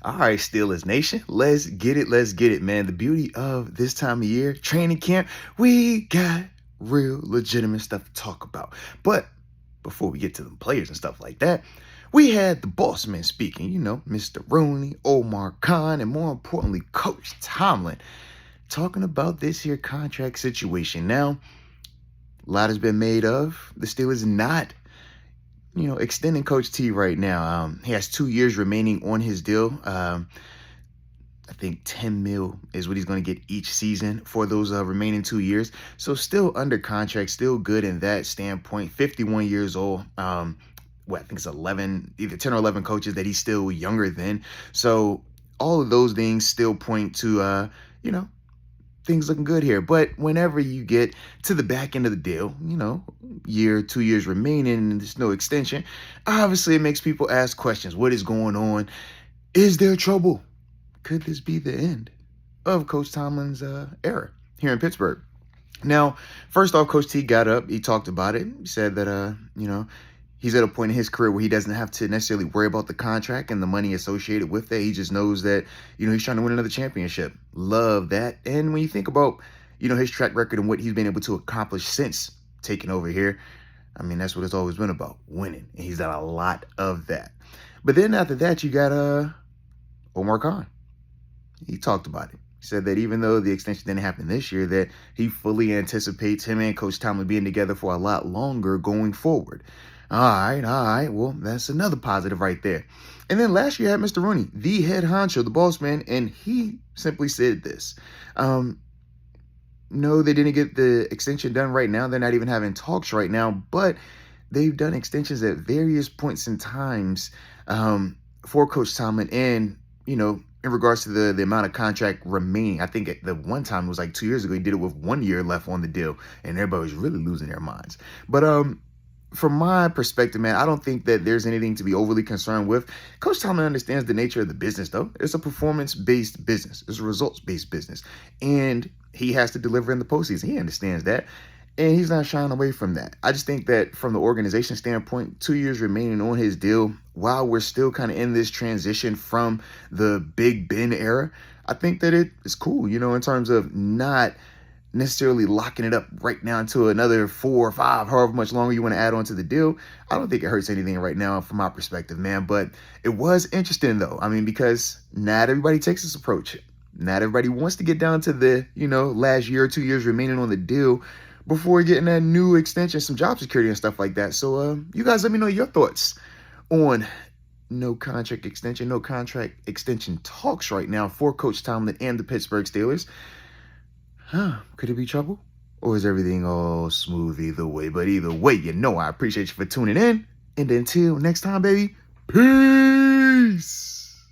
All right, Steelers Nation, let's get it. Let's get it, man. The beauty of this time of year, training camp, we got real legitimate stuff to talk about. But before we get to the players and stuff like that, we had the boss man speaking, Mr. Rooney, Omar Khan, and more importantly, Coach Tomlin, talking about this here contract situation. Now, a lot has been made of the Steelers not extending Coach T right now. He has 2 years remaining on his deal. I think 10 mil is what he's going to get each season for those remaining 2 years. So still under contract, still good in that standpoint. 51 years old. I think it's 11, either 10 or 11 coaches that he's still younger than. So all of those things still point to, things looking good here. But whenever you get to the back end of the deal, 2 years remaining and there's no extension, obviously it makes people ask questions. What is going on? Is there trouble? Could this be the end of Coach Tomlin's era here in Pittsburgh? Now, first off, Coach T got up. He talked about it. He said that, he's at a point in his career where he doesn't have to necessarily worry about the contract and the money associated with that. He just knows that, he's trying to win another championship. Love that. And when you think about, his track record and what he's been able to accomplish since taking over here, I mean, that's what it's always been about, winning. And he's done a lot of that. But then after that, you got Omar Khan. He talked about it. He said that even though the extension didn't happen this year, that he fully anticipates him and Coach Tomlin being together for a lot longer going forward. All right. Well, that's another positive right there. And then last year I had Mr. Rooney, the head honcho, the boss man, and he simply said this. No, they didn't get the extension done right now. They're not even having talks right now, but they've done extensions at various points in times for Coach Tomlin and, in regards to the amount of contract remaining. I think at the one time it was like 2 years ago, he did it with 1 year left on the deal, and everybody was really losing their minds. But from my perspective, man, I don't think that there's anything to be overly concerned with. Coach Tomlin understands the nature of the business, though. It's a performance-based business. It's a results-based business. And he has to deliver in the postseason. He understands that. And he's not shying away from that. I just think that from the organization standpoint, 2 years remaining on his deal, while we're still kind of in this transition from the Big Ben era, I think that it is cool, in terms of not necessarily locking it up right now into another 4 or 5, however much longer you want to add on to the deal. I don't think it hurts anything right now from my perspective, man. But it was interesting, though. I mean, because not everybody takes this approach. Not everybody wants to get down to the, last year or 2 years remaining on the deal before getting that new extension, some job security and stuff like that. So you guys let me know your thoughts on no contract extension talks right now for Coach Tomlin and the Pittsburgh Steelers. Could it be trouble? Or is everything all smooth either way? But either way, I appreciate you for tuning in. And until next time, baby, peace.